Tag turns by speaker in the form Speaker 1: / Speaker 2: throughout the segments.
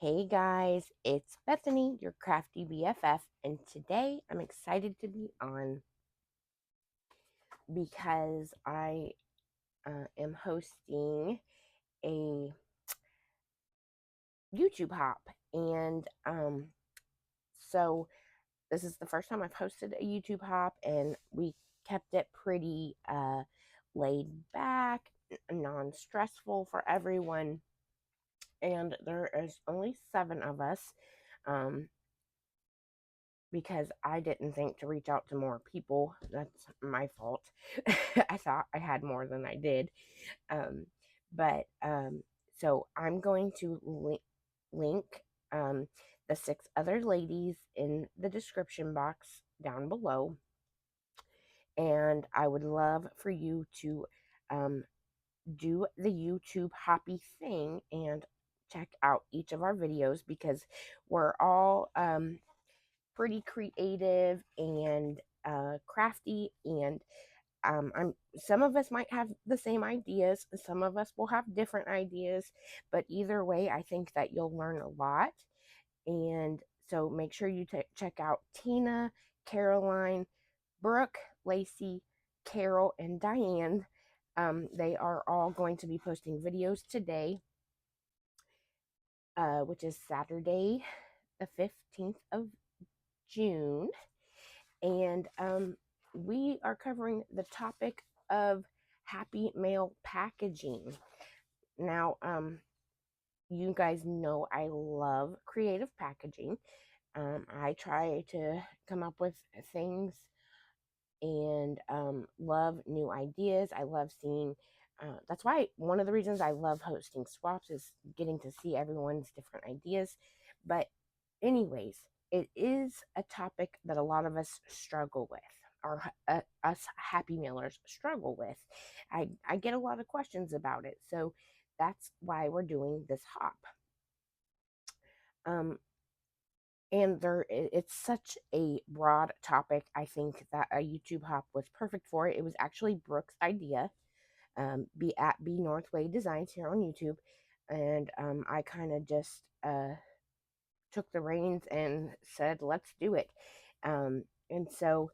Speaker 1: Hey guys, it's Bethany, your crafty BFF, and today I'm excited to be on because I am hosting a YouTube hop, and so this is the first time I've hosted a YouTube hop, and we kept it pretty laid back, non-stressful for everyone, and there is only 7 of us. Because I didn't think to reach out to more people. That's my fault. I thought I had more than I did. Um, but so I'm going to link the 6 other ladies in the description box down below. And I would love for you to do the YouTube hoppy thing and check out each of our videos because we're all pretty creative and crafty, and some of us might have the same ideas, some of us will have different ideas, but either way I think that you'll learn a lot. And so make sure you check out Tina, Caroline, Brooke, Lacey, Carol, and Diane. They are all going to be posting videos today, which is Saturday the 15th of June, and we are covering the topic of HappyMail packaging. Now, you guys know I love creative packaging. I try to come up with things and love new ideas. I love seeing. That's why one of the reasons I love hosting swaps is getting to see everyone's different ideas. But anyways, it is a topic that a lot of us struggle with, or us happy mailers struggle with. I get a lot of questions about it, so that's why we're doing this hop. And it's such a broad topic. I think that a YouTube hop was perfect for it. It was actually Brooke's idea. Be at B Northway Designs here on YouTube, and I kind of just took the reins and said, let's do it. And so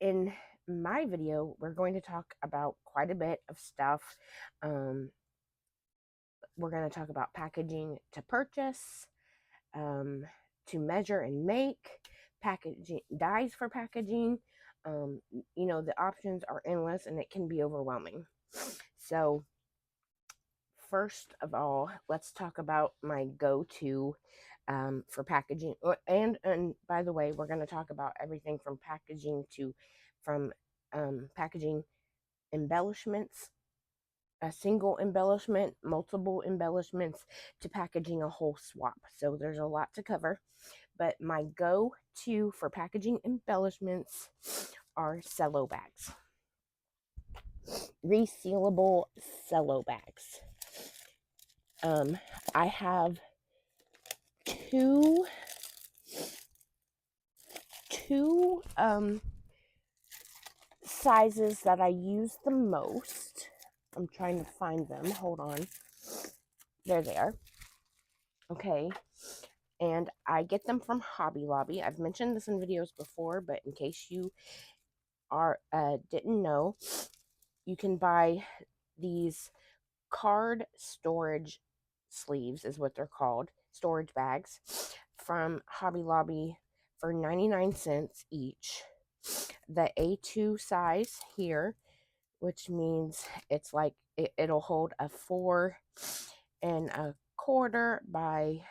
Speaker 1: in my video, we're going to talk about quite a bit of stuff. We're going to talk about packaging to purchase, to measure and make, packaging, dies for packaging. You know, the options are endless and it can be overwhelming. So first of all, let's talk about my go-to for packaging. And by the way, we're going to talk about everything from packaging to packaging embellishments, a single embellishment, multiple embellishments, to packaging a whole swap. So there's a lot to cover. But my go-to for packaging embellishments are cello bags. Resealable cello bags. I have two sizes that I use the most. I'm trying to find them. Hold on. There they are. Okay. And I get them from Hobby Lobby. I've mentioned this in videos before, but in case you didn't know, you can buy these card storage sleeves, is what they're called, storage bags, from Hobby Lobby for 99 cents each. The A2 size here, which means it's like it'll hold a 4 1/4 by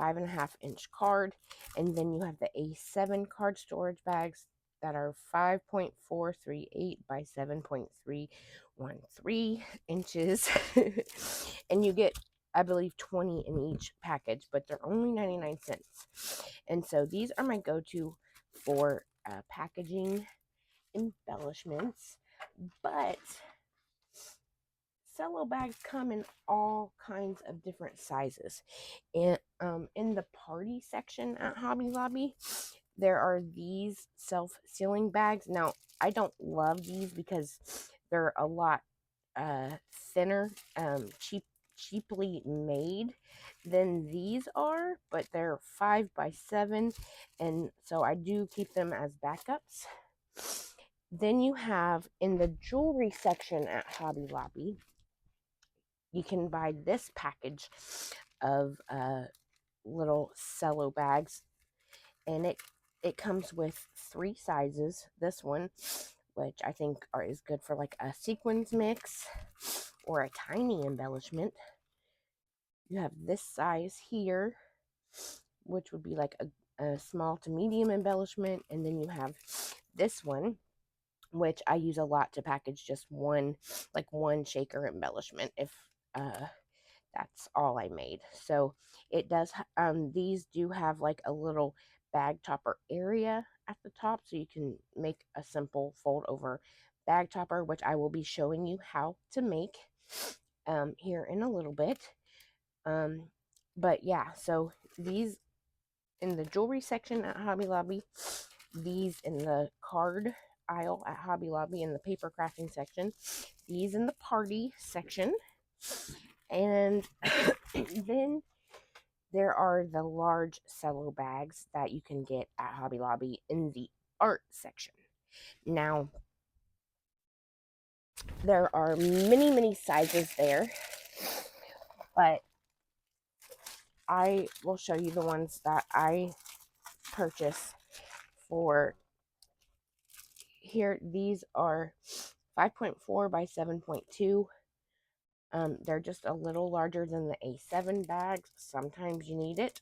Speaker 1: 5.5-inch card, and then you have the A7 card storage bags that are 5.438 by 7.313 inches, and you get, I believe, 20 in each package, but they're only 99 cents. And so these are my go-to for packaging embellishments, but cello bags come in all kinds of different sizes. And in the party section at Hobby Lobby, there are these self-sealing bags. Now, I don't love these because they're a lot thinner, cheaply made than these are, but they're 5x7, and so I do keep them as backups. Then you have in the jewelry section at Hobby Lobby, you can buy this package of little cello bags, and it comes with 3 sizes. This one, which I think is good for like a sequins mix or a tiny embellishment. You have this size here, which would be like a small to medium embellishment, and then you have this one, which I use a lot to package just one shaker embellishment if that's all I made. So it does, these do have like a little bag topper area at the top, so you can make a simple fold over bag topper, which I will be showing you how to make here in a little bit. But yeah, so these in the jewelry section at Hobby Lobby, these in the card aisle at Hobby Lobby in the paper crafting section, these in the party section, and then there are the large cello bags that you can get at Hobby Lobby in the art section. Now, there are many sizes there, but I will show you the ones that I purchase for here. These are 5.4 by 7.2. They're just a little larger than the A7 bags. Sometimes you need it.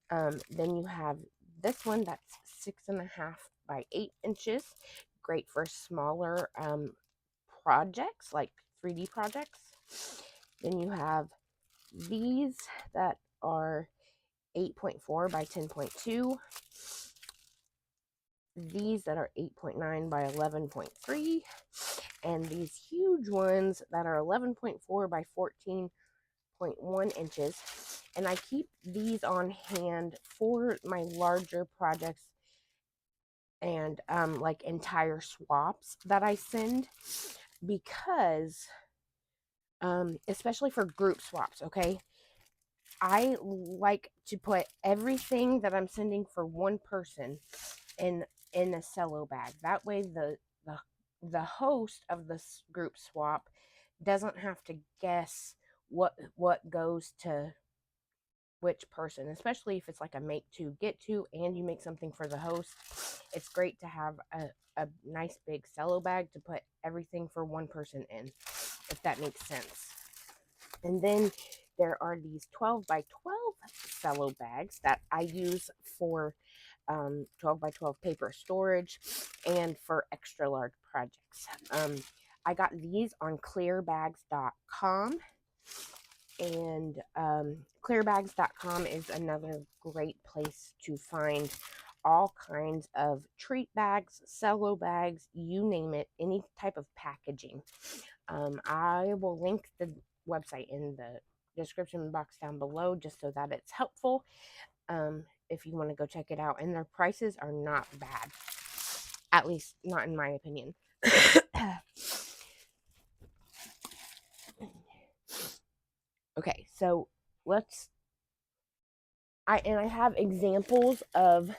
Speaker 1: Then you have this one that's 6.5 by 8 inches. Great for smaller projects, like 3D projects. Then you have these that are 8.4 by 10.2. These that are 8.9 by 11.3. And these huge ones that are 11.4 by 14.1 inches. And I keep these on hand for my larger projects and like entire swaps that I send, because especially for group swaps, okay, I like to put everything that I'm sending for one person in a cello bag. That way the host of this group swap doesn't have to guess what goes to which person, especially if it's like a make to get to and you make something for the host. It's great to have a nice big cello bag to put everything for one person in, if that makes sense. And then there are these 12 by 12 cello bags that I use for 12 by 12 paper storage and for extra large projects. I got these on clearbags.com, and clearbags.com is another great place to find all kinds of treat bags, cello bags, you name it, any type of packaging. I will link the website in the description box down below just so that it's helpful if you want to go check it out. And their prices are not bad, at least not in my opinion. Okay, so I have examples of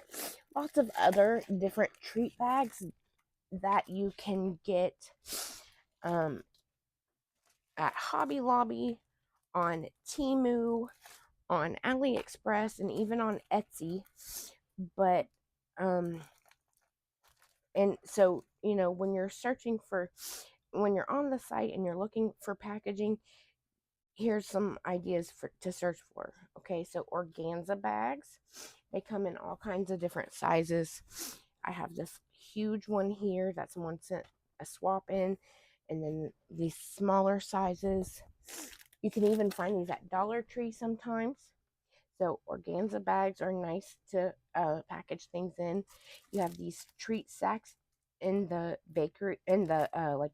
Speaker 1: lots of other different treat bags that you can get at Hobby Lobby, on Temu, on AliExpress, and even on Etsy. But and so, you know, when you're on the site and you're looking for packaging, here's some ideas to search for. Okay, so organza bags, they come in all kinds of different sizes. I have this huge one here that someone sent a swap in, and then these smaller sizes. You can even find these at Dollar Tree sometimes. So organza bags are nice to package things in. You have these treat sacks in the bakery, in the like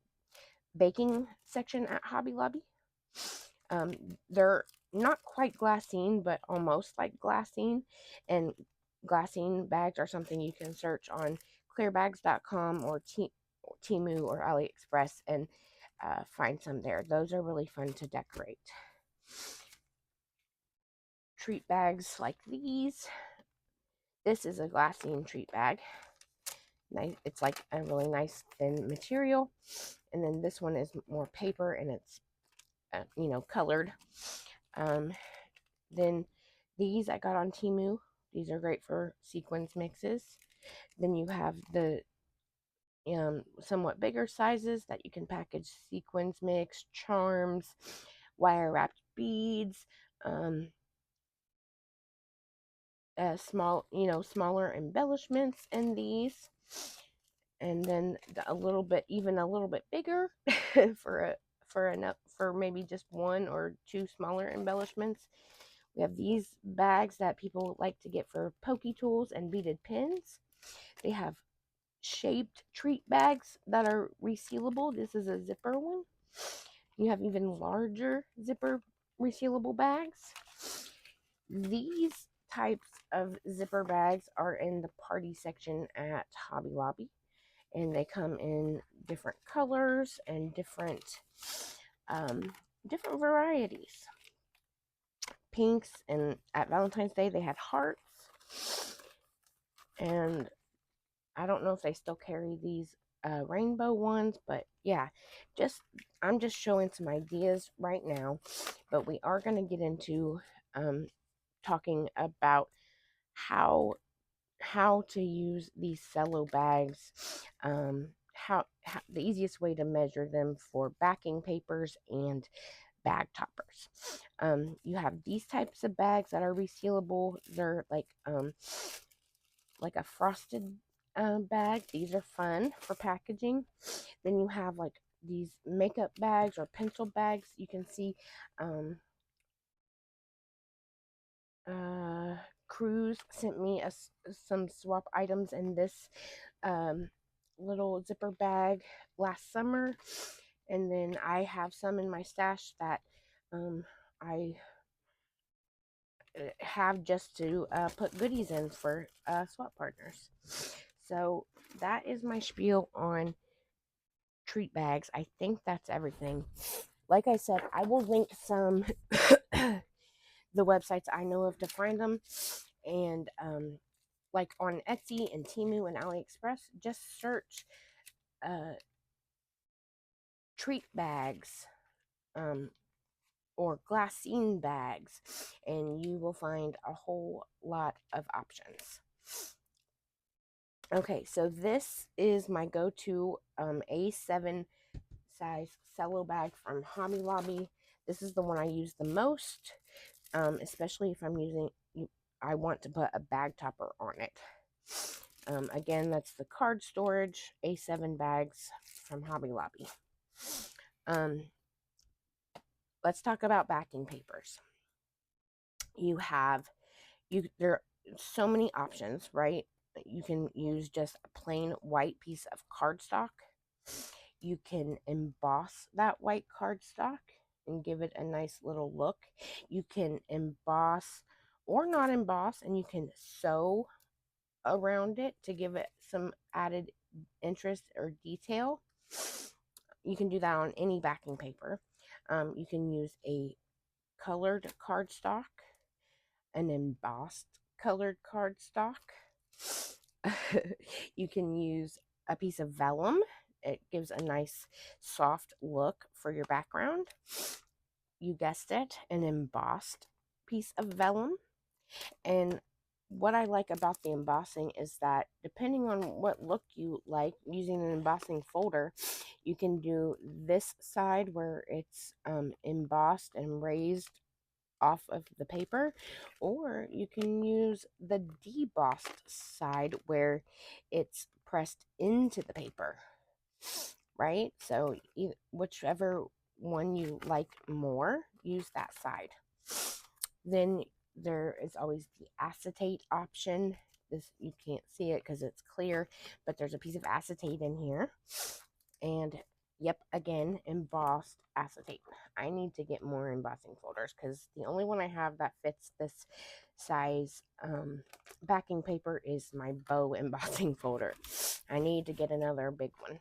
Speaker 1: baking section at Hobby Lobby. They're not quite glassine, but almost like glassine. And glassine bags are something you can search on clearbags.com or Temu or AliExpress, and find some there. Those are really fun to decorate. Treat bags like these. This is a glassine treat bag. Nice. It's like a really nice thin material. And then this one is more paper, and it's colored. Then these I got on Temu. These are great for sequins mixes. Then you have the somewhat bigger sizes that you can package sequins mix, charms, wire wrapped beads, smaller embellishments in these, and then even a little bit bigger for maybe just one or two smaller embellishments. We have these bags that people like to get for pokey tools and beaded pins. They have shaped treat bags that are resealable. This is a zipper one. You have even larger zipper resealable bags. These types of zipper bags are in the party section at Hobby Lobby, and they come in different colors and different varieties. Pinks, and at Valentine's Day they had hearts, and I don't know if they still carry these rainbow ones, but yeah, I'm just showing some ideas right now, but we are going to get into talking about how to use these cello bags, how the easiest way to measure them for backing papers and bag toppers. You have these types of bags that are resealable. They're like a frosted bag. These are fun for packaging. Then you have like these makeup bags or pencil bags. You can see Cruz sent me some swap items in this little zipper bag last summer, and then I have some in my stash that I have just to put goodies in for swap partners. So that is my spiel on treat bags. I think that's everything. Like I said, I will link some the websites I know of to find them, and like on Etsy and Temu and AliExpress, just search treat bags or glassine bags, and you will find a whole lot of options. Okay, so this is my go-to A7 size cello bag from Hobby Lobby. This is the one I use the most, especially if I want to put a bag topper on it. Again, that's the card storage A7 bags from Hobby Lobby. Let's talk about backing papers. There are so many options, right? You can use just a plain white piece of cardstock. You can emboss that white cardstock and give it a nice little look. You can emboss or not emboss, and you can sew around it to give it some added interest or detail. You can do that on any backing paper. You can use a colored cardstock, an embossed colored cardstock. You can use a piece of vellum. It gives a nice soft look for your background. You guessed it, an embossed piece of vellum. And what I like about the embossing is that depending on what look you like, using an embossing folder, you can do this side where it's embossed and raised off of the paper, or you can use the debossed side where it's pressed into the paper, right? So whichever one you like more, use that side. Then there is always the acetate option. This, you can't see it because it's clear, but there's a piece of acetate in here. And yep, again, embossed acetate. I need to get more embossing folders because the only one I have that fits this size backing paper is my bow embossing folder. I need to get another big one.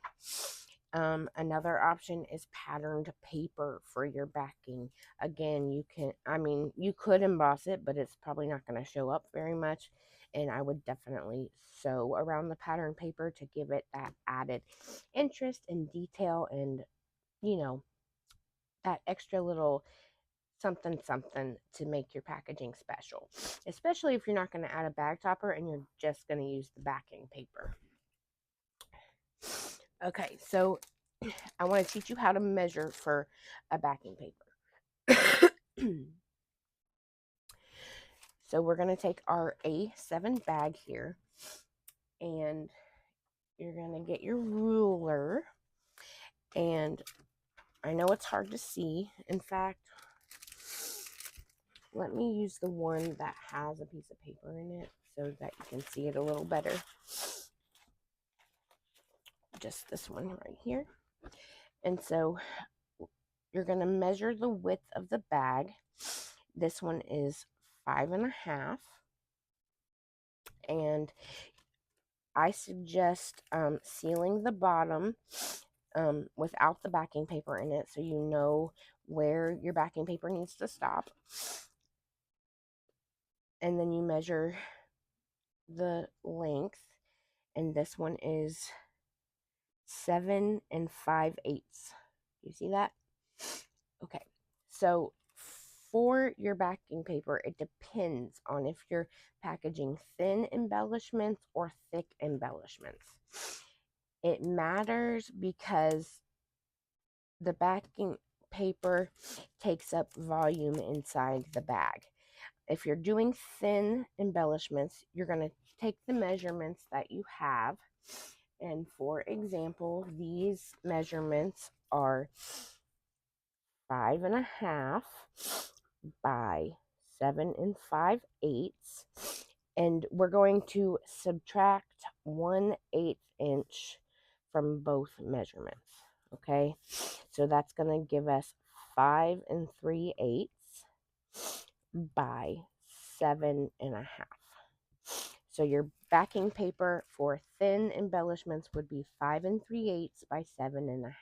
Speaker 1: Another option is patterned paper for your backing. Again, you could emboss it, but it's probably not going to show up very much. And I would definitely sew around the pattern paper to give it that added interest and detail and, you know, that extra little something something to make your packaging special, especially if you're not going to add a bag topper and you're just going to use the backing paper. Okay, so I want to teach you how to measure for a backing paper. So we're going to take our A7 bag here, and you're going to get your ruler, and I know it's hard to see. In fact, let me use the one that has a piece of paper in it so that you can see it a little better. Just this one right here. And so you're going to measure the width of the bag. This one is 5.5. And I suggest sealing the bottom without the backing paper in it, so you know where your backing paper needs to stop. And then you measure the length, and this one is 7 5/8. You see that? Okay, so for your backing paper, it depends on if you're packaging thin embellishments or thick embellishments. It matters because the backing paper takes up volume inside the bag. If you're doing thin embellishments, you're going to take the measurements that you have. And for example, these measurements are 5.5 by 7 5/8. And we're going to subtract 1/8 inch from both measurements. Okay, so that's going to give us 5 3/8 by 7.5. So your backing paper for thin embellishments would be 5 3/8 by 7.5.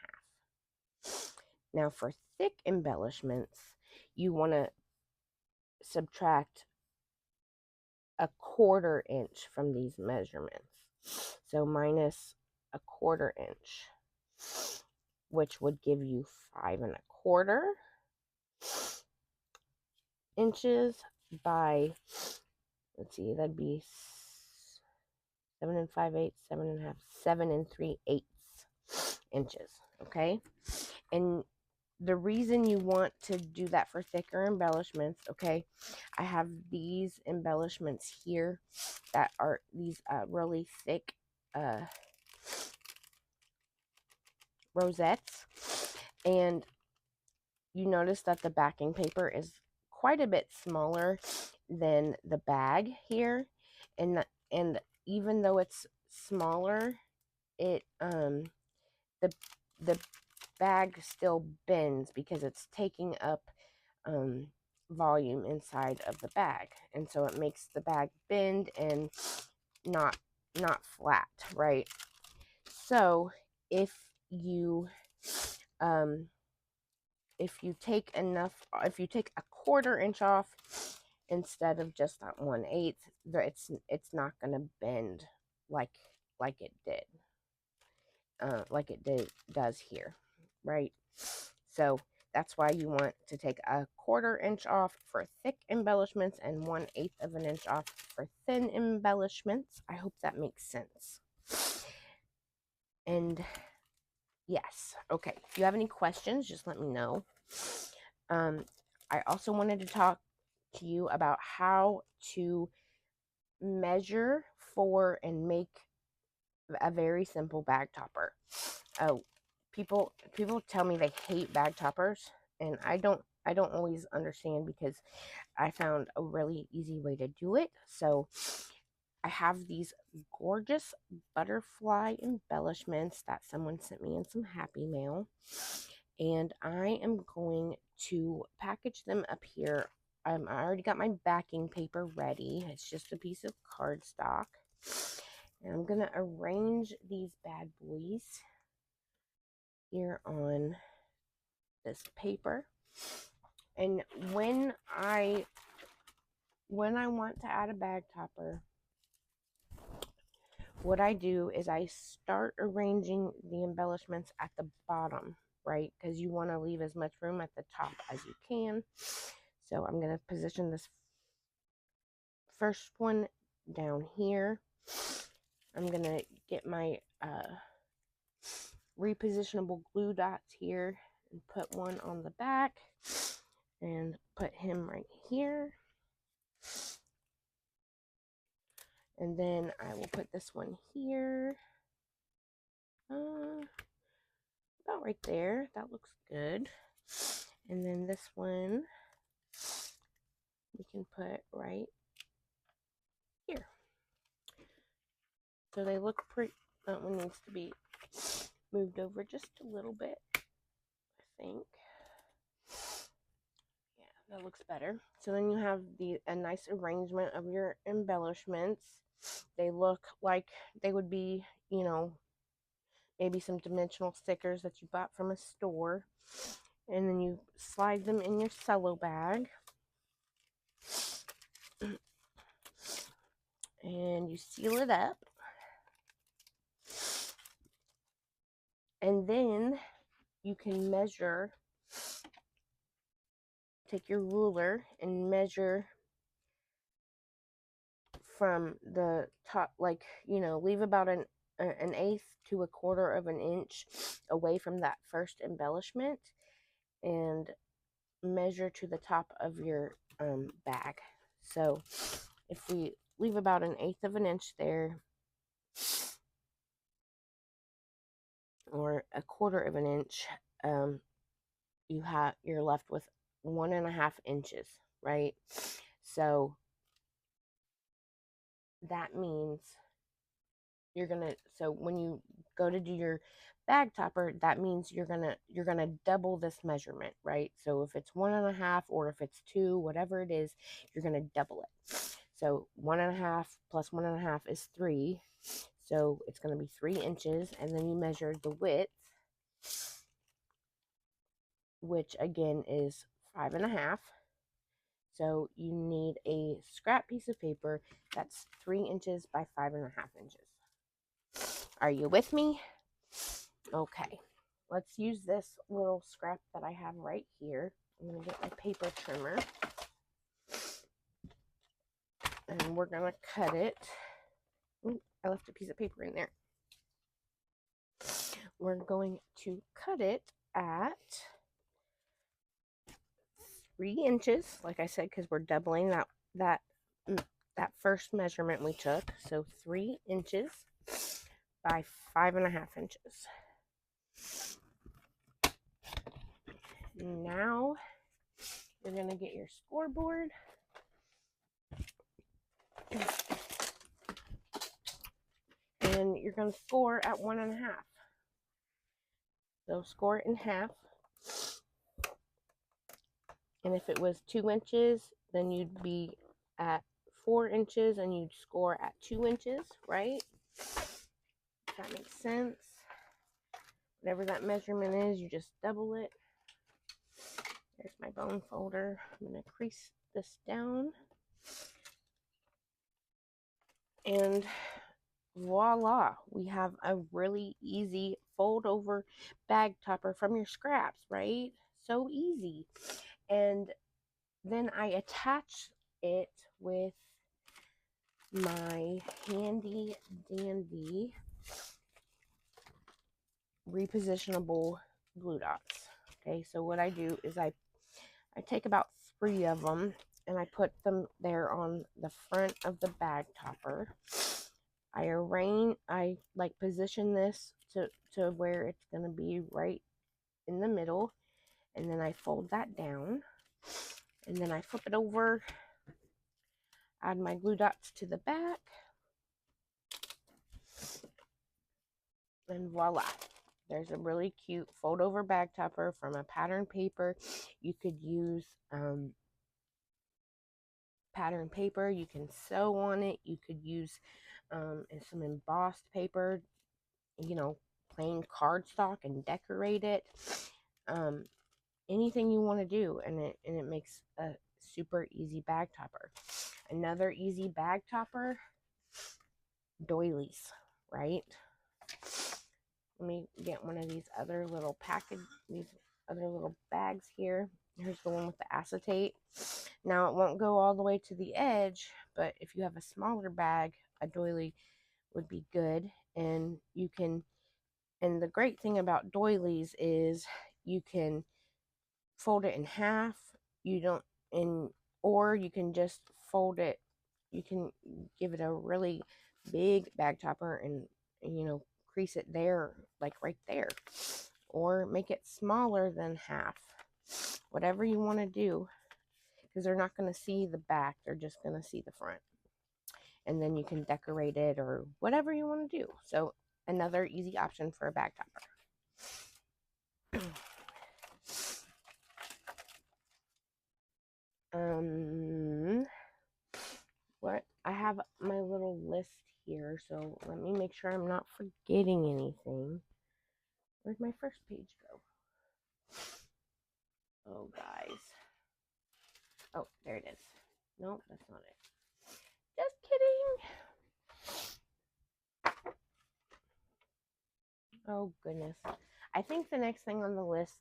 Speaker 1: Now for thick embellishments, you want to subtract 1/4 inch from these measurements. So minus 1/4 inch, which would give you 5.25 inches by, let's see, that'd be 7 5/8, 7.5, 7 3/8 inches. Okay, and the reason you want to do that for thicker embellishments, okay, I have these embellishments here that are these really thick rosettes, and you notice that the backing paper is quite a bit smaller than the bag here, and even though it's smaller, it the bag still bends because it's taking up volume inside of the bag, and so it makes the bag bend and not flat, right? So if you take a 1/4 inch off instead of just that 1/8, it's not gonna bend like it did. Does here, right? So that's why you want to take a 1/4 inch off for thick embellishments and 1/8 of an inch off for thin embellishments. I hope that makes sense. And yes, okay. If you have any questions, just let me know. I also wanted to talk to you about how to measure for and make a very simple bag topper. People tell me they hate bag toppers, and I don't always understand, because I found a really easy way to do it. So I have these gorgeous butterfly embellishments that someone sent me in some HappyMail, and I am going to package them up here. I already got my backing paper ready. It's just a piece of cardstock. And I'm going to arrange these bad boys here on this paper. And when I want to add a bag topper, what I do is I start arranging the embellishments at the bottom, right? Because you want to leave as much room at the top as you can. So I'm going to position this first one down here. I'm going to get my repositionable glue dots here and put one on the back and put him right here. And then I will put this one here. About right there. That looks good. And then this one we can put right here. So they look pretty. That one needs to be moved over just a little bit, I think. Yeah, that looks better. So then you have a nice arrangement of your embellishments. They look like they would be, you know, maybe some dimensional stickers that you bought from a store. And then you slide them in your cello bag. And you seal it up. And then you can measure, take your ruler and measure from the top, like, you know, leave about an eighth to a quarter of an inch away from that first embellishment and measure to the top of your bag. So if we leave about an eighth of an inch there, or a quarter of an inch, you're left with 1.5 inches, right? So that means so when you go to do your bag topper, that means you're gonna double this measurement, right? So if it's 1.5 or if it's 2, whatever it is, you're gonna double it. So 1.5 plus 1.5 is 3. So it's gonna be 3 inches, and then you measure the width, which again is 5.5. So you need a scrap piece of paper that's 3 inches by 5.5 inches. Are you with me? Okay, let's use this little scrap that I have right here. I'm going to get my paper trimmer. And we're going to cut it. Ooh, I left a piece of paper in there. We're going to cut it at 3 inches, like I said, because we're doubling that first measurement we took. So 3 inches by 5.5 inches. Now you're going to get your scoreboard. And you're going to score at 1.5. So score it in half. And if it was 2 inches, then you'd be at 4 inches and you'd score at 2 inches, right? If that makes sense. Whatever that measurement is, you just double it. There's my bone folder. I'm going to crease this down. And voila, we have a really easy fold over bag topper from your scraps, right? So easy. And then I attach it with my handy dandy repositionable glue dots. Okay, so what I do is I take about 3 of them and I put them there on the front of the bag topper. I like position this to where it's going to be right in the middle, and then I fold that down, and then I flip it over, add my glue dots to the back, and voila. There's a really cute fold over bag topper from a pattern paper. You could use pattern paper. You can sew on it. You could use some embossed paper, you know, plain cardstock and decorate it. Anything you want to do, and it makes a super easy bag topper. Another easy bag topper, doilies, right? Let me get one of these other little bags here. Here's the one with the acetate. Now it won't go all the way to the edge, but if you have a smaller bag, a doily would be good. And the great thing about doilies is you can fold it in half. Or you can just fold it. You can give it a really big bag topper and crease it there, like right there, or make it smaller than half. Whatever you want to do, because they're not going to see the back, they're just going to see the front. And then you can decorate it or whatever you want to do. So another easy option for a bag topper. What I have my little list here, so let me make sure I'm not forgetting anything. Where'd my first page go? Oh, guys. Oh, there it is. No, that's not it. Just kidding. Oh, goodness. I think the next thing on the list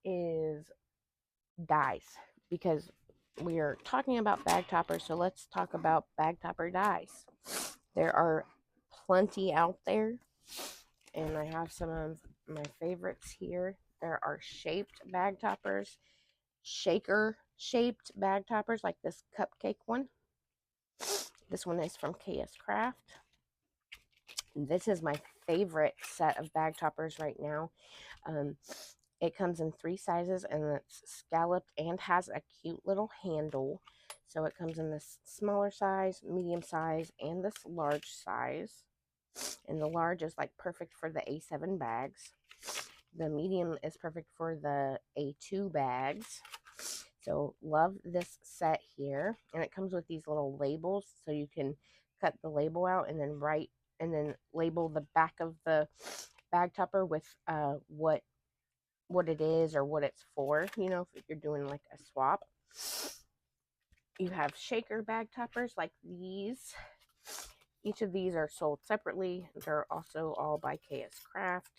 Speaker 1: is dies, because we are talking about bag toppers, so let's talk about bag topper dies. There are plenty out there, and I have some of my favorites here. There are shaped bag toppers, shaker shaped bag toppers, like this cupcake one. This one is from KS Craft. This is my favorite set of bag toppers right now. It comes in 3 sizes, and it's scalloped and has a cute little handle. So it comes in this smaller size, medium size, and this large size. And the large is like perfect for the A7 bags. The medium is perfect for the A2 bags. So love this set here. And it comes with these little labels, so you can cut the label out and then label the back of the bag topper with what it is or what it's for, if you're doing like a swap. You have shaker bag toppers like these. Each of these are sold separately. They're also all by KS Craft.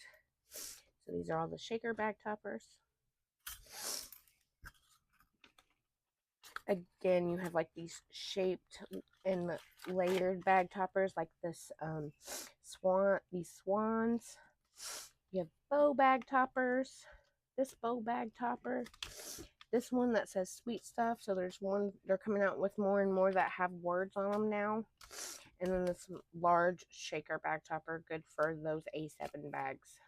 Speaker 1: So these are all the shaker bag toppers. Again, you have like these shaped and layered bag toppers, like this these swans. You have bow bag toppers. This bow bag topper. This one that says sweet stuff. So they're coming out with more and more that have words on them now. And then this large shaker bag topper, good for those A7 bags.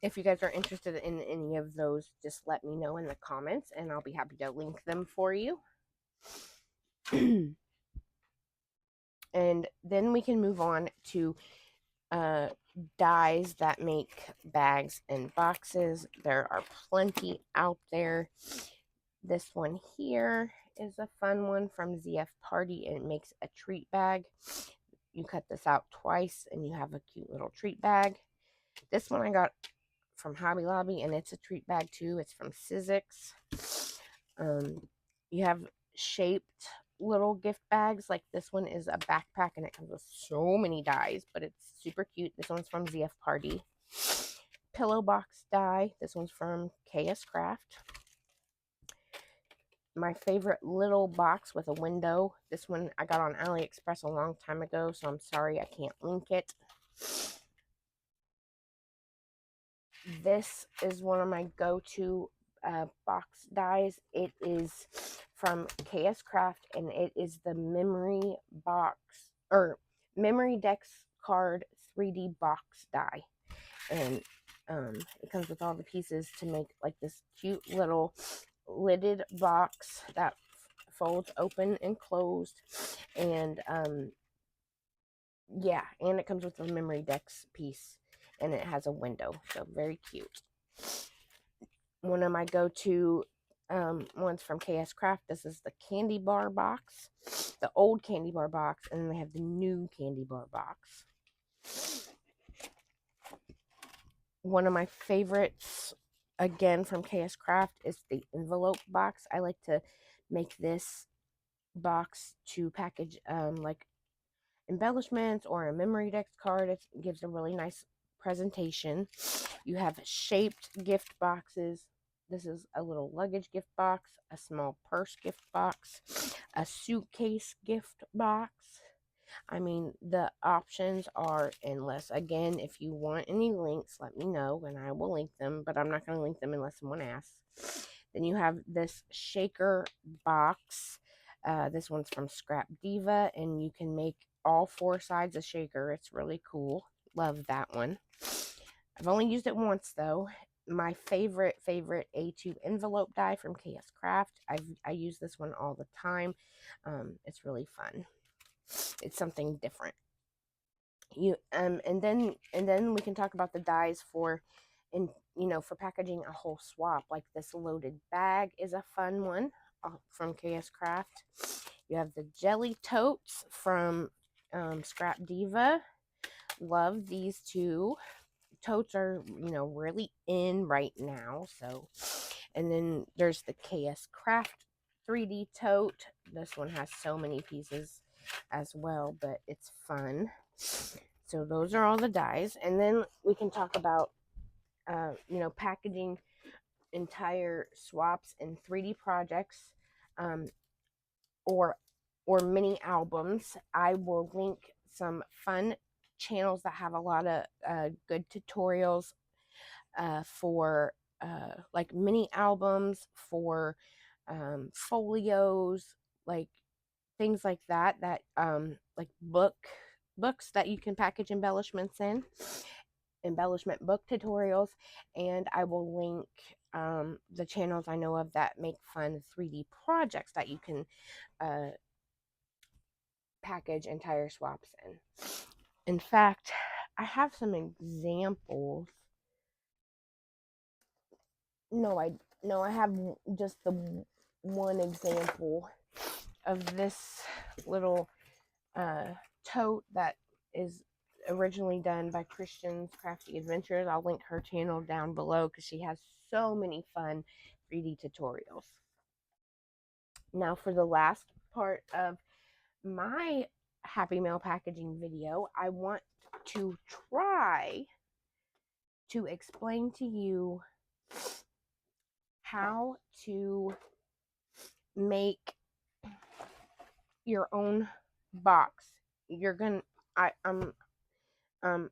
Speaker 1: If you guys are interested in any of those, just let me know in the comments, and I'll be happy to link them for you. And then we can move on to dies that make bags and boxes. There are plenty out there. This one here is a fun one from ZF Party, and it makes a treat bag. You cut this out twice, and you have a cute little treat bag. This one I got from Hobby Lobby, and it's a treat bag too. It's from Sizzix. You have shaped little gift bags. Like this one is a backpack, and it comes with so many dies, but it's super cute. This one's from ZF Party. Pillow box die. This one's from KS Craft. My favorite little box with a window. This one I got on AliExpress a long time ago, so I'm sorry I can't link it. This is one of my go-to box dies. It is from KS Craft, and it is the Memory Dex Card 3D box die. And it comes with all the pieces to make like this cute little lidded box that folds open and closed. And yeah, and it comes with a Memory Dex piece, and it has a window, so very cute. One of my go-to ones from KS Craft. This is the candy bar box, the old candy bar box, and then they have the new candy bar box. one of my favorites, again from KS Craft, is the envelope box. I like to make this box to package like embellishments or a memory deck card. It gives a really nice presentation. You have shaped gift boxes. This is a little luggage gift box, a small purse gift box, a suitcase gift box. I mean, the options are endless. Again, if you want any links, let me know and I will link them, but I'm not going to link them unless someone asks. Then you have this shaker box. This one's from Scrap Diva, and you can make all four sides a shaker. It's really cool. Love that one. I've only used it once, though. My favorite A2 envelope die from KS Craft. I use this one all the time. It's really fun. It's something different. And then we can talk about the dies for, for packaging a whole swap. Like this loaded bag is a fun one from KS Craft. You have the jelly totes from Scrap Diva. Love these two. Totes are, really in right now. So, and then there's the KS Craft 3D tote. This one has so many pieces as well, but it's fun. So those are all the dies. And then we can talk about, packaging entire swaps and 3D projects, or mini albums. I will link some fun channels that have a lot of good tutorials for like mini albums, for folios, like things like that, like books that you can package embellishments in, embellishment book tutorials. And I will link the channels I know of that make fun 3D projects that you can package entire swaps in. In fact, I have some examples. I have just the one example of this little tote that is originally done by Christian's Crafty Adventures. I'll link her channel down below because she has so many fun 3D tutorials. Now for the last part of my HappyMail packaging video, I want to try to explain to you how to make your own box.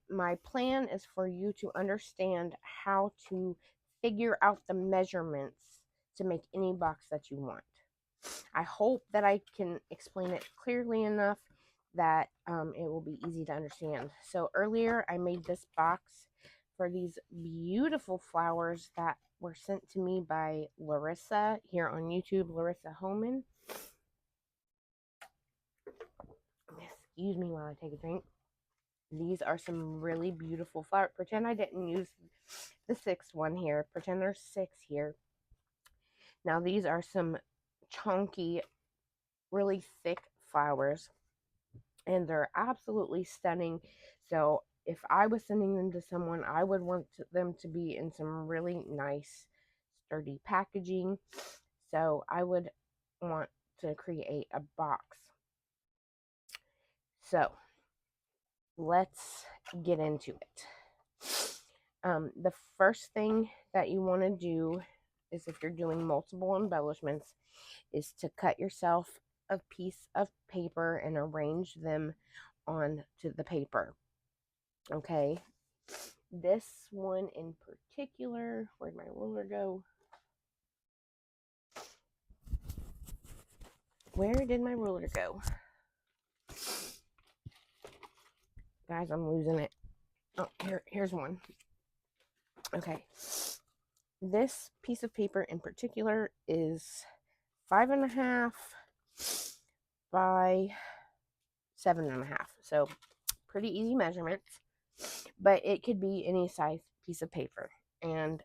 Speaker 1: My plan is for you to understand how to figure out the measurements to make any box that you want. I hope that I can explain it clearly enough that it will be easy to understand. So earlier I made this box for these beautiful flowers that were sent to me by Larissa here on YouTube, Larissa Homan. Excuse me while I take a drink. These are some really beautiful flowers. Pretend I didn't use the sixth one here. Pretend there's 6 here. Now these are some chunky, really thick flowers, and they're absolutely stunning. So if I was sending them to someone, I would want them to be in some really nice, sturdy packaging. So I would want to create a box. So let's get into it. The first thing that you want to do is, if you're doing multiple embellishments, is to cut yourself a piece of paper and arrange them onto the paper. Okay, this one in particular, where'd my ruler go? Where did my ruler go? Guys, I'm losing it. Oh, here's one. Okay, this piece of paper in particular is 5.5 by 7.5. So pretty easy measurements, but it could be any size piece of paper. And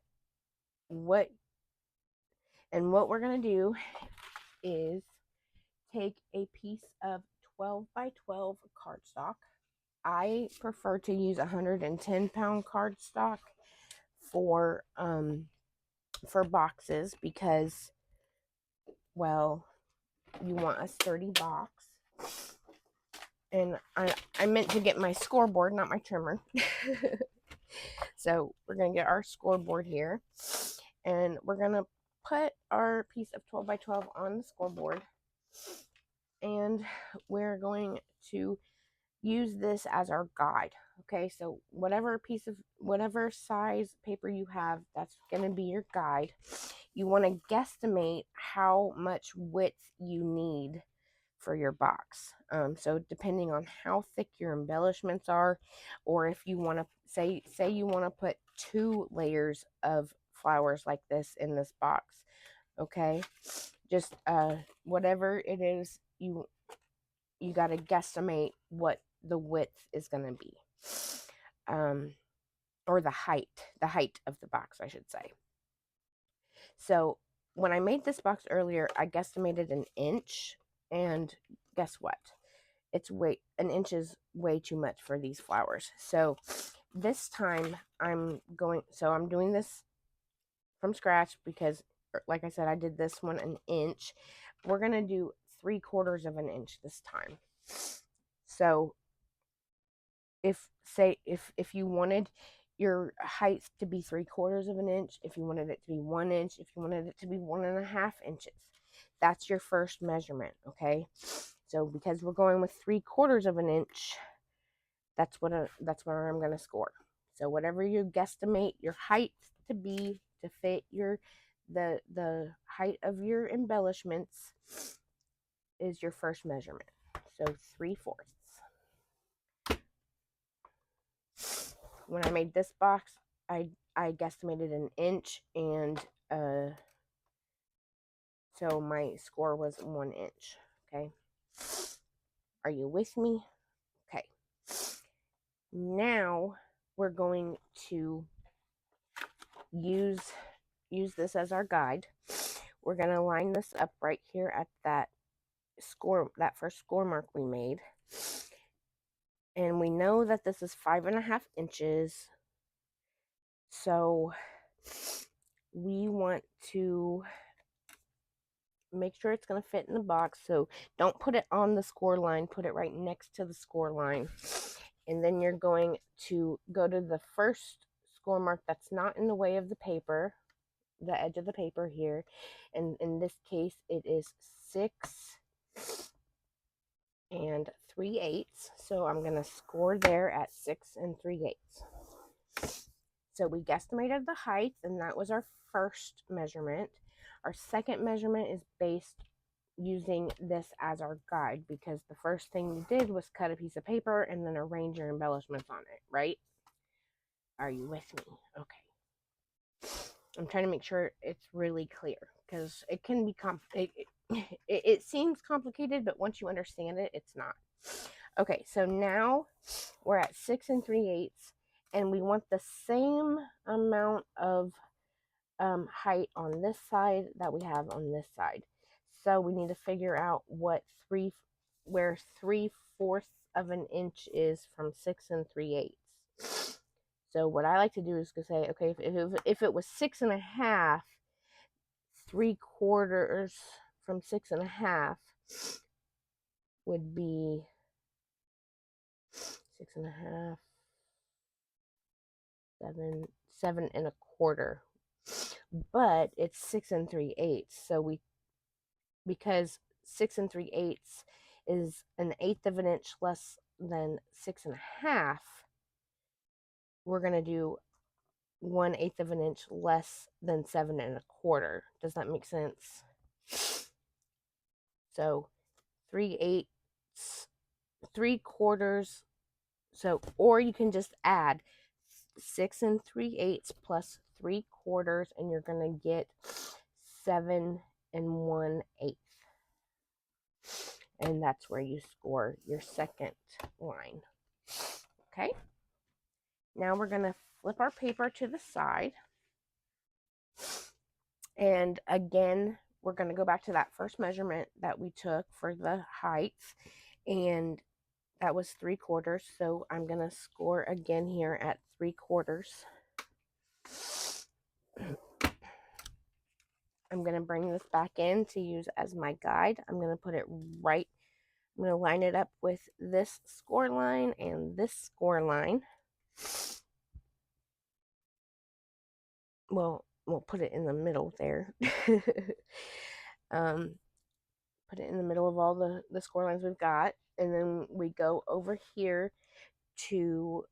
Speaker 1: what we're going to do is take a piece of 12 by 12 cardstock. I prefer to use 110 pound cardstock. for boxes because, well, you want a sturdy box. And I meant to get my scoreboard, not my trimmer. So we're going to get our scoreboard here. And we're going to put our piece of 12 by 12 on the scoreboard. And we're going to use this as our guide. Okay, so whatever size paper you have, that's going to be your guide. You want to guesstimate how much width you need for your box. So depending on how thick your embellishments are, or if you want to say you want to put 2 layers of flowers like this in this box, okay, just whatever it is, you got to guesstimate what the width is going to be, or the height of the box, I should say. So when I made this box earlier, I guesstimated an inch, and guess what? An inch is way too much for these flowers. So this time I'm doing this from scratch because, like I said, I did this one an inch. We're going to do 3/4 of an inch this time. So if you wanted your height to be 3/4 of an inch, if you wanted it to be 1 inch, if you wanted it to be 1.5 inches, that's your first measurement, okay? So because we're going with 3/4 of an inch, that's where I'm going to score. So whatever you guesstimate your height to be to fit the height of your embellishments is your first measurement. So 3/4. When I made this box, I guesstimated an inch, and so my score was 1 inch. Okay, are you with me? Okay, now we're going to use this as our guide. We're going to line this up right here at that first score mark we made, and we know that this is 5.5 inches. So we want to make sure it's going to fit in the box. So don't put it on the score line, put it right next to the score line. And then you're going to go to the first score mark that's not in the way of the paper, the edge of the paper here. And in this case, it is 6 3/8. So I'm going to score there at 6 3/8. So we guesstimated the height, and that was our first measurement. Our second measurement is based using this as our guide, because the first thing you did was cut a piece of paper and then arrange your embellishments on it, right? Are you with me? Okay. I'm trying to make sure it's really clear, because it can be it seems complicated, but once you understand it, it's not. Okay, so now we're at 6 3/8, and we want the same amount of height on this side that we have on this side. So we need to figure out where 3/4 of an inch is from 6 3/8. So what I like to do is to say, okay, if it was 6.5, 3/4 from 6.5 would be 6.5, 7 1/4. But it's 6 3/8. So because 6 3/8 is 1/8 of an inch less than 6.5, we're going to do 1/8 of an inch less than 7 1/4. Does that make sense? So 3/8, 3/4. So, or you can just add 6 3/8 plus 3/4, and you're going to get 7 1/8. And that's where you score your second line. Okay. Now we're going to flip our paper to the side. And again, we're going to go back to that first measurement that we took for the height. And that was 3/4. So I'm going to score again here at 3/4. I'm going to bring this back in to use as my guide. I'm going to put it right, I'm going to line it up with this score line and this score line. Well, we'll put it in the middle there. Put it in the middle of all the score lines we've got. And then we go over here to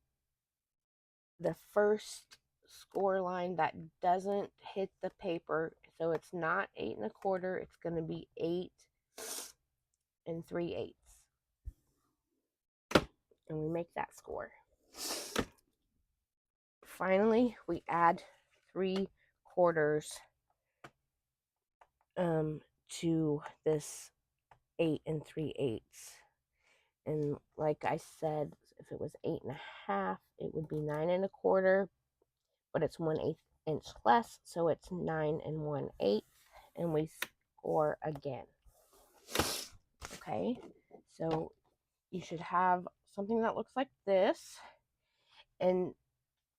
Speaker 1: the first score line that doesn't hit the paper. So it's not 8 1/4. It's going to be 8 3/8. And we make that score. Finally, we add 3/4 to this 8 3/8. And like I said, if it was 8 1/2, it would be 9 1/4, but it's 1/8 inch less, so it's 9 1/8, and we score again. Okay, so you should have something that looks like this, and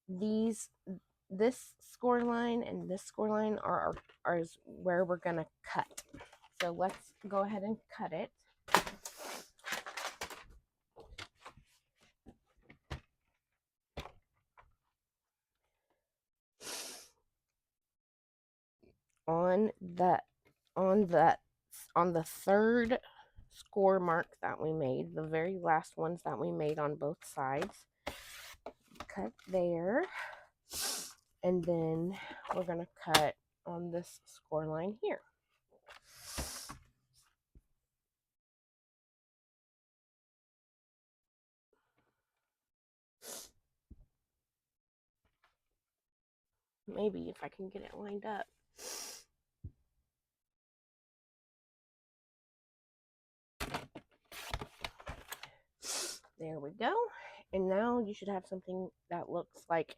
Speaker 1: this score line and this score line are where we're gonna cut. So let's go ahead and cut it. On the third score mark that we made, the very last ones that we made on both sides, cut there, and then we're going to cut on this score line here. Maybe if I can get it lined up. There we go. And now you should have something that looks like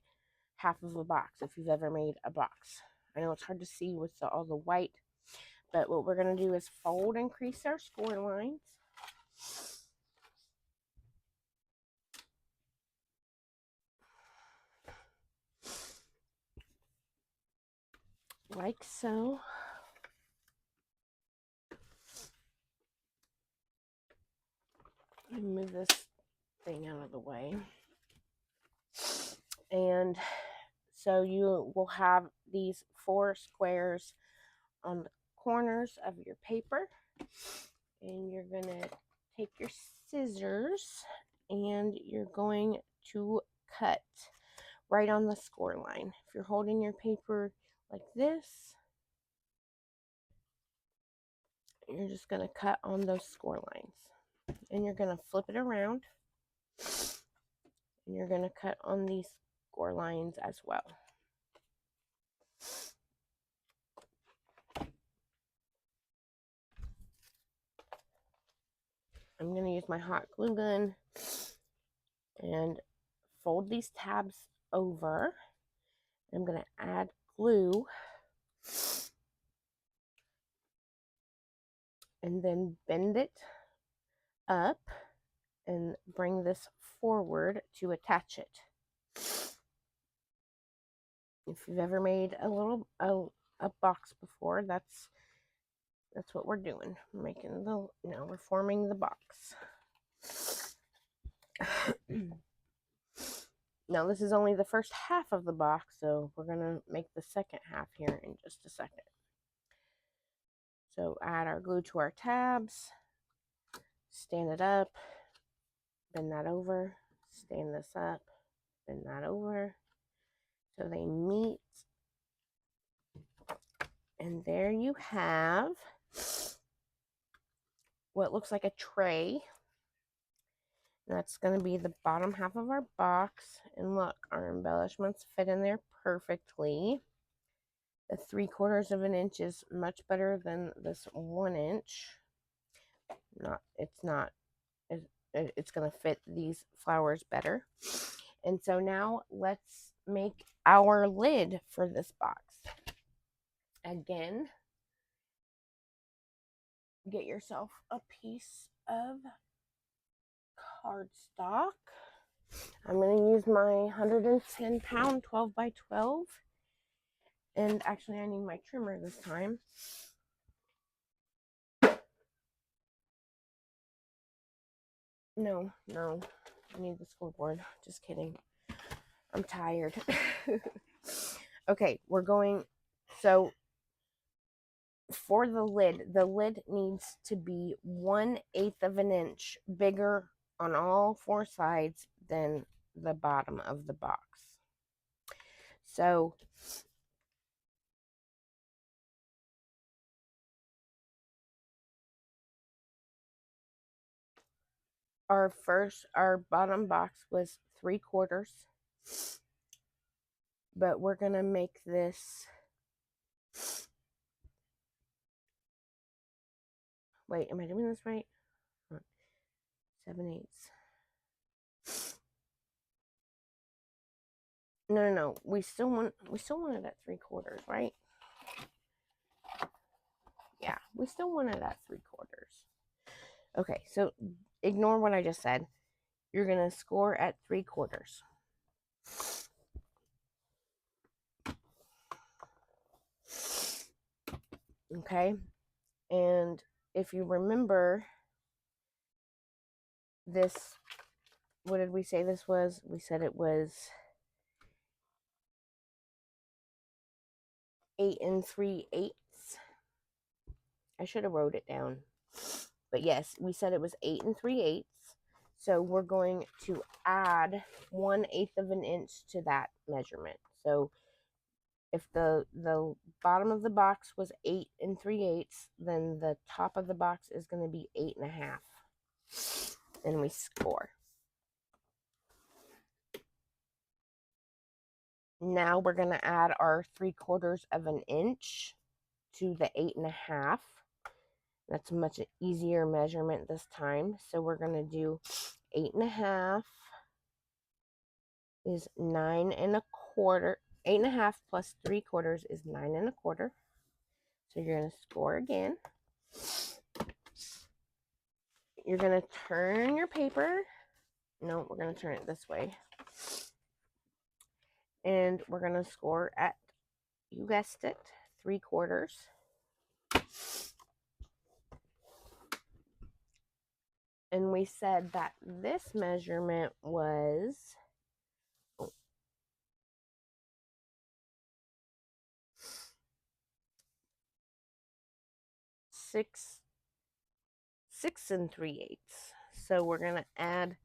Speaker 1: half of a box if you've ever made a box. I know it's hard to see with all the white, but what we're going to do is fold and crease our score lines. Like so. Let me move this thing out of the way. And so you will have these 4 squares on the corners of your paper, and you're going to take your scissors and you're going to cut right on the score line. If you're holding your paper like this, you're just going to cut on those score lines, and you're going to flip it around, and you're going to cut on these score lines as well. I'm going to use my hot glue gun and fold these tabs over. I'm going to add glue and then bend it up and bring this forward to attach it. If you've ever made a box before, that's what we're doing. We're forming the box. Now this is only the first half of the box, so we're gonna make the second half here in just a second. So add our glue to our tabs, stand it up, bend that over, stand this up, bend that over, so they meet. And there you have what looks like a tray. That's going to be the bottom half of our box. And look, our embellishments fit in there perfectly. The 3/4 of an inch is much better than this 1 inch. It's going to fit these flowers better. And so now let's make our lid for this box. Again, get yourself a piece of cardstock. I'm going to use my 110 pound 12 by 12 And actually, I need my trimmer this time. No, I need the scoreboard. Just kidding. I'm tired. Okay, we're going. So for the lid needs to be 1/8 of an inch bigger on all four sides than the bottom of the box. So our bottom box was 3/4, but we're gonna make this. Wait, am I doing this right? 7/8. No. We still want it at 3/4, right? Yeah, we still want it at 3/4. Okay, so ignore what I just said. You're gonna score at 3/4. Okay, and if you remember this, what did we say this was? We said it was 8 3/8. I should have wrote it down. But yes, we said it was 8 3/8. So we're going to add 1/8 of an inch to that measurement. So if the bottom of the box was 8 3/8, then the top of the box is going to be 8 1/2. And we score. Now we're going to add our 3/4 of an inch to the 8 1/2. That's a much easier measurement this time. So we're going to do 8 1/2 is 9 1/4. 8 1/2 plus 3/4 is 9 1/4. So you're going to score again. You're going to turn your paper. No, we're going to turn it this way. And we're going to score at, you guessed it, 3/4. And we said that this measurement was 6 3/8. So we're going to add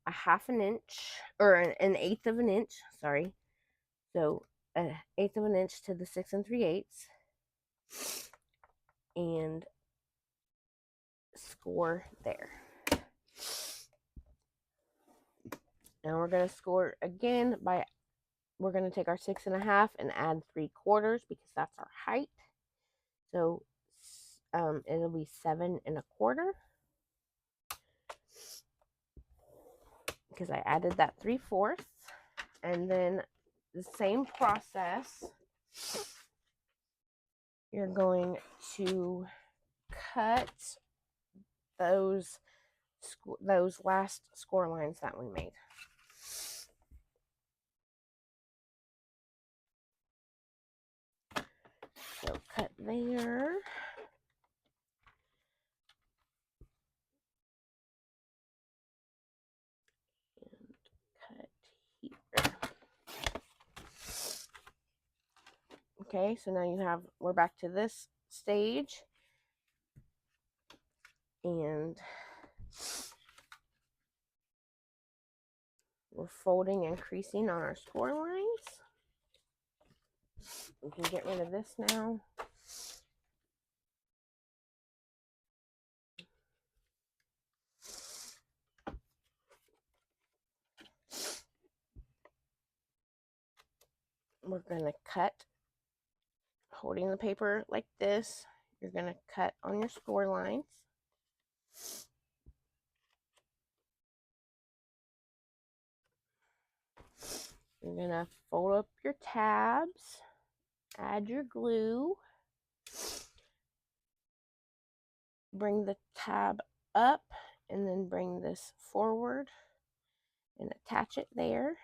Speaker 1: a 1/2 an inch, or an 1/8 of an inch, sorry. So 1/8 of an inch to the 6 3/8, and score there. Now we're going to score again by, we're going to take our 6 1/2 and add 3/4 because that's our height. So it'll be 7 1/4 because I added that 3/4. And then the same process, you're going to cut those last score lines that we made. So cut there. And cut here. Okay, so now we're back to this stage. And we're folding and creasing on our score lines. We can get rid of this now. We're going to cut, holding the paper like this. You're going to cut on your score lines. You're going to fold up your tabs, add your glue, bring the tab up, and then bring this forward and attach it there.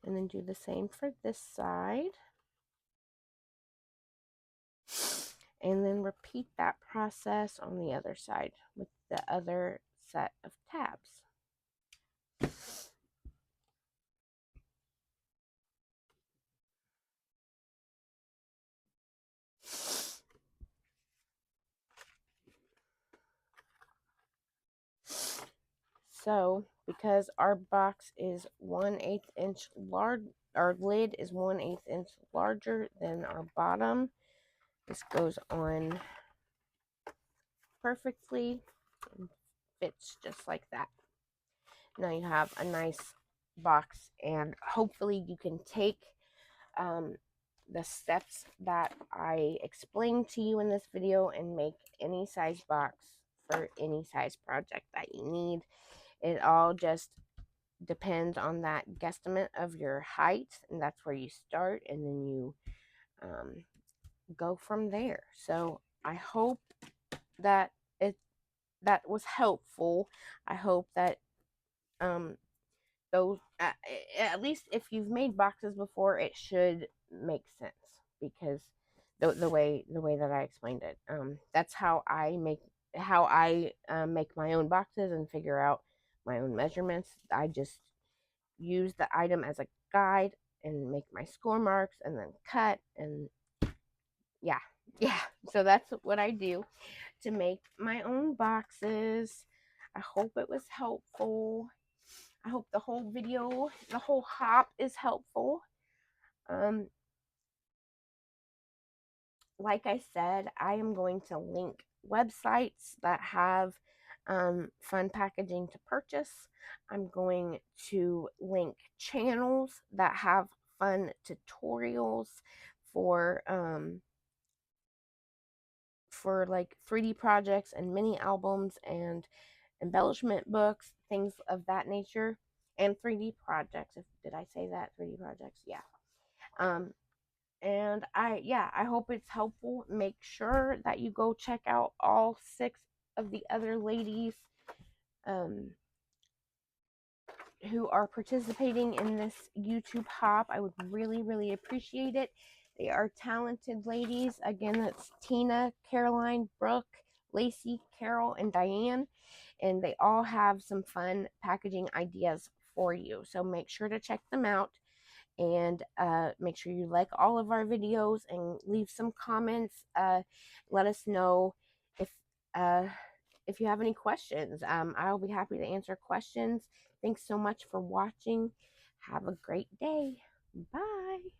Speaker 1: And then do the same for this side. And then repeat that process on the other side with the other set of tabs. So, because our box is 1/8 inch large, our lid is 1/8 inch larger than our bottom, this goes on perfectly and fits just like that. Now you have a nice box, and hopefully you can take the steps that I explained to you in this video and make any size box for any size project that you need. It all just depends on that guesstimate of your height, and that's where you start, and then you go from there. So I hope that that was helpful. I hope that those at least if you've made boxes before, it should make sense, because the way that I explained it, that's how I make my own boxes and figure out my own measurements. I just use the item as a guide and make my score marks and then cut, and yeah. So that's what I do to make my own boxes. I hope it was helpful. I hope the whole video, the whole hop is helpful. Like I said, I am going to link websites that have fun packaging to purchase. I'm going to link channels that have fun tutorials for like 3D projects and mini albums and embellishment books, things of that nature, and 3D projects. Did I say that? 3D projects, yeah. And I hope it's helpful. Make sure that you go check out all 6 of the other ladies who are participating in this YouTube hop. I would really, really appreciate it. They are talented ladies. Again, that's Tina, Caroline, Brooke, Lacey, Carol, and Diane. And they all have some fun packaging ideas for you. So make sure to check them out. And make sure you like all of our videos and leave some comments. Let us know uh, if you have any questions. I'll be happy to answer questions. Thanks so much for watching. Have a great day. Bye.